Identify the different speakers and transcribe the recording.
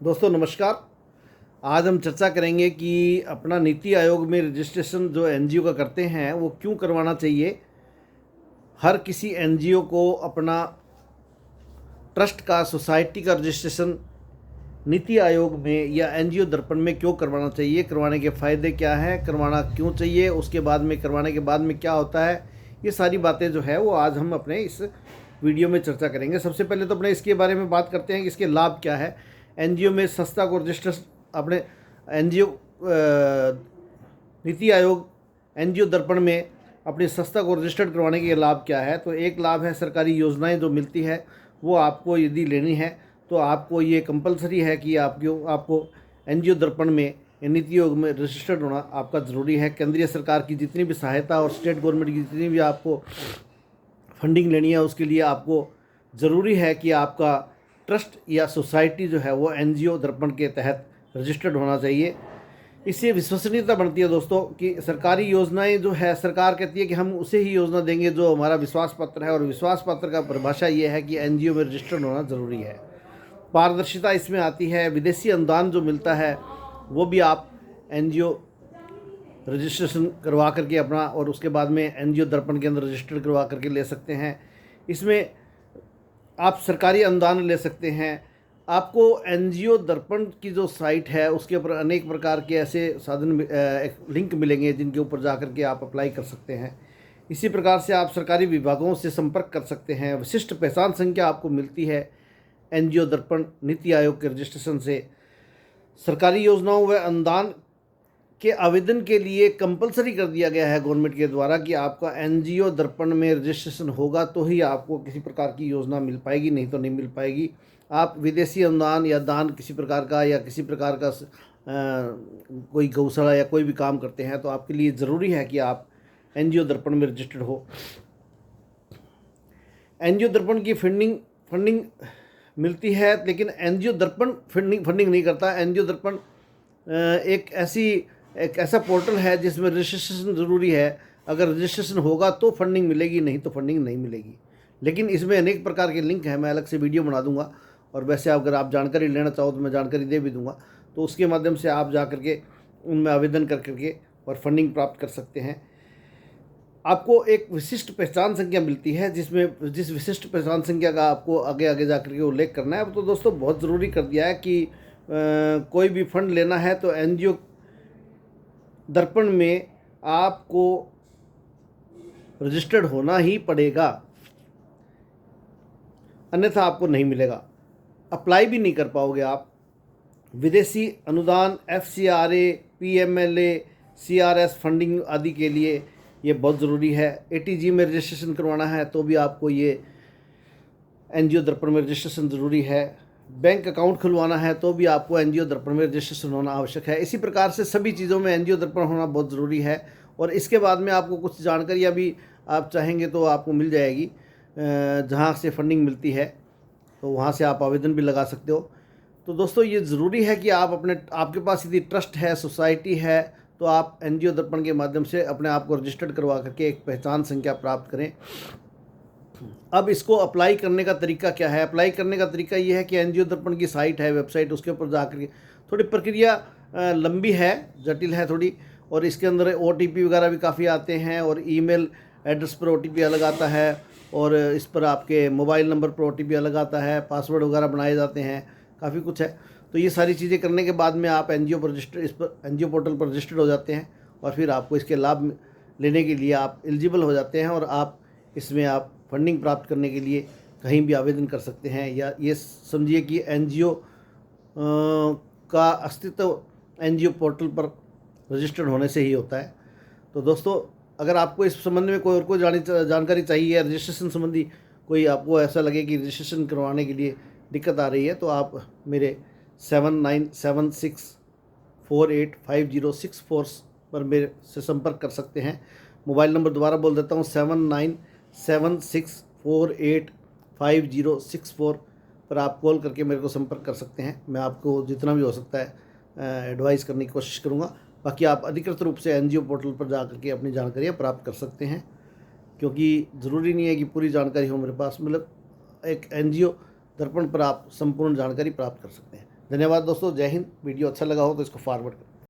Speaker 1: दोस्तों नमस्कार। आज हम चर्चा करेंगे कि अपना नीति आयोग में रजिस्ट्रेशन जो एनजीओ का करते हैं वो क्यों करवाना चाहिए। हर किसी एनजीओ को अपना ट्रस्ट का, सोसाइटी का रजिस्ट्रेशन नीति आयोग में या एनजीओ दर्पण में क्यों करवाना चाहिए, करवाने के फ़ायदे क्या हैं, करवाना क्यों चाहिए, उसके बाद में करवाने के बाद में क्या होता है, ये सारी बातें जो है वो आज हम अपने इस वीडियो में चर्चा करेंगे। सबसे पहले तो अपने इसके बारे में बात करते हैं कि इसके लाभ क्या है। एनजीओ में संस्था को रजिस्टर अपने एनजीओ नीति आयोग एनजीओ दर्पण में अपनी संस्था को रजिस्टर्ड करवाने के लाभ क्या है। तो एक लाभ है सरकारी योजनाएं जो मिलती है वो आपको यदि लेनी है तो आपको ये कंपलसरी है कि आपको एनजीओ दर्पण में नीति आयोग में रजिस्टर्ड होना आपका ज़रूरी है। केंद्रीय सरकार की जितनी भी सहायता और स्टेट गवर्नमेंट की जितनी भी आपको फंडिंग लेनी है उसके लिए आपको ज़रूरी है कि आपका ट्रस्ट या सोसाइटी जो है वो एनजीओ दर्पण के तहत रजिस्टर्ड होना चाहिए। इससे विश्वसनीयता बनती है दोस्तों कि सरकारी योजनाएं जो है सरकार कहती है कि हम उसे ही योजना देंगे जो हमारा विश्वास पत्र है, और विश्वास पत्र का परिभाषा ये है कि एनजीओ में रजिस्टर्ड होना ज़रूरी है। पारदर्शिता इसमें आती है। विदेशी अनुदान जो मिलता है वो भी आप एनजीओ रजिस्ट्रेशन करवा करके अपना और उसके बाद में एनजीओ दर्पण के अंदर रजिस्टर्ड करवा करके ले सकते हैं। इसमें आप सरकारी अनुदान ले सकते हैं। आपको एनजीओ दर्पण की जो साइट है उसके ऊपर अनेक प्रकार के ऐसे साधन एक लिंक मिलेंगे जिनके ऊपर जा कर के आप अप्लाई कर सकते हैं। इसी प्रकार से आप सरकारी विभागों से संपर्क कर सकते हैं। विशिष्ट पहचान संख्या आपको मिलती है एनजीओ दर्पण नीति आयोग के रजिस्ट्रेशन से। सरकारी योजनाओं व अनुदान के आवेदन के लिए कंपलसरी कर दिया गया है गवर्नमेंट के द्वारा कि आपका एनजीओ दर्पण में रजिस्ट्रेशन होगा तो ही आपको किसी प्रकार की योजना मिल पाएगी, नहीं तो नहीं मिल पाएगी। आप विदेशी अनुदान या दान किसी प्रकार का या किसी प्रकार का कोई गौशाला या कोई भी काम करते हैं तो आपके लिए ज़रूरी है कि आप एनजीओ दर्पण में रजिस्टर्ड हो। एनजीओ दर्पण की फंडिंग मिलती है, लेकिन एनजीओ दर्पण फंडिंग नहीं करता। एनजीओ दर्पण एक ऐसा पोर्टल है जिसमें रजिस्ट्रेशन ज़रूरी है। अगर रजिस्ट्रेशन होगा तो फंडिंग मिलेगी, नहीं तो फंडिंग नहीं मिलेगी। लेकिन इसमें अनेक प्रकार के लिंक हैं, मैं अलग से वीडियो बना दूंगा। और वैसे अगर आप जानकारी लेना चाहो तो मैं जानकारी दे भी दूंगा, तो उसके माध्यम से आप जा करके उनमें आवेदन कर करके और फंडिंग प्राप्त कर सकते हैं। आपको एक विशिष्ट पहचान संख्या मिलती है जिसमें जिस विशिष्ट पहचान संख्या का आपको आगे आगे जा करके उल्लेख करना है। अब तो दोस्तों बहुत ज़रूरी कर दिया है कि कोई भी फंड लेना है तो एनजीओ दर्पण में आपको रजिस्टर्ड होना ही पड़ेगा, अन्यथा आपको नहीं मिलेगा, अप्लाई भी नहीं कर पाओगे आप। विदेशी अनुदान, एफसीआरए, पीएमएलए, सीआरएस फंडिंग आदि के लिए ये बहुत ज़रूरी है। एटीजी में रजिस्ट्रेशन करवाना है तो भी आपको ये एनजीओ दर्पण में रजिस्ट्रेशन ज़रूरी है। बैंक अकाउंट खुलवाना है तो भी आपको एनजीओ दर्पण में रजिस्ट्रेशन होना आवश्यक है। इसी प्रकार से सभी चीज़ों में एनजीओ दर्पण होना बहुत ज़रूरी है। और इसके बाद में आपको कुछ जानकारियाँ भी आप चाहेंगे तो आपको मिल जाएगी, जहाँ से फंडिंग मिलती है तो वहाँ से आप आवेदन भी लगा सकते हो। तो दोस्तों ये ज़रूरी है कि आपके पास यदि ट्रस्ट है, सोसाइटी है, तो आप एनजीओ दर्पण के माध्यम से अपने आप को रजिस्टर्ड करवा करके एक पहचान संख्या प्राप्त करें। अब इसको अप्लाई करने का तरीका क्या है? अप्लाई करने का तरीका ये है कि एनजीओ दर्पण की साइट है, वेबसाइट, उसके ऊपर जा करके थोड़ी प्रक्रिया लंबी है, जटिल है थोड़ी, और इसके अंदर ओटीपी वगैरह भी काफ़ी आते हैं और ईमेल एड्रेस पर ओटीपी अलग आता है, और इस पर आपके मोबाइल नंबर पर ओटीपी अलग आता है, पासवर्ड वगैरह बनाए जाते हैं, काफ़ी कुछ है। तो ये सारी चीज़ें करने के बाद में आप एनजीओ पोर्टल पर रजिस्टर्ड हो जाते हैं और फिर आपको इसके लाभ लेने के लिए आप एलिजिबल हो जाते हैं और आप इसमें आप फंडिंग प्राप्त करने के लिए कहीं भी आवेदन कर सकते हैं। या ये समझिए कि एनजीओ का अस्तित्व एनजीओ पोर्टल पर रजिस्टर्ड होने से ही होता है। तो दोस्तों अगर आपको इस संबंध में कोई और कोई जानकारी चाहिए या रजिस्ट्रेशन संबंधी कोई आपको ऐसा लगे कि रजिस्ट्रेशन करवाने के लिए दिक्कत आ रही है तो आप मेरे 7976485064 पर मेरे से संपर्क कर सकते हैं। मोबाइल नंबर दोबारा बोल देता हूँ, 7976485064 पर आप कॉल करके मेरे को संपर्क कर सकते हैं। मैं आपको जितना भी हो सकता है एडवाइस करने की कोशिश करूँगा। बाकी आप अधिकृत रूप से एनजीओ पोर्टल पर जा करके अपनी जानकारियाँ प्राप्त कर सकते हैं, क्योंकि ज़रूरी नहीं है कि पूरी जानकारी हो मेरे पास। मतलब एक एनजीओ दर्पण पर आप संपूर्ण जानकारी प्राप्त कर सकते हैं। धन्यवाद दोस्तों, जय हिंद। वीडियो अच्छा लगा हो तो इसको फॉरवर्ड करें।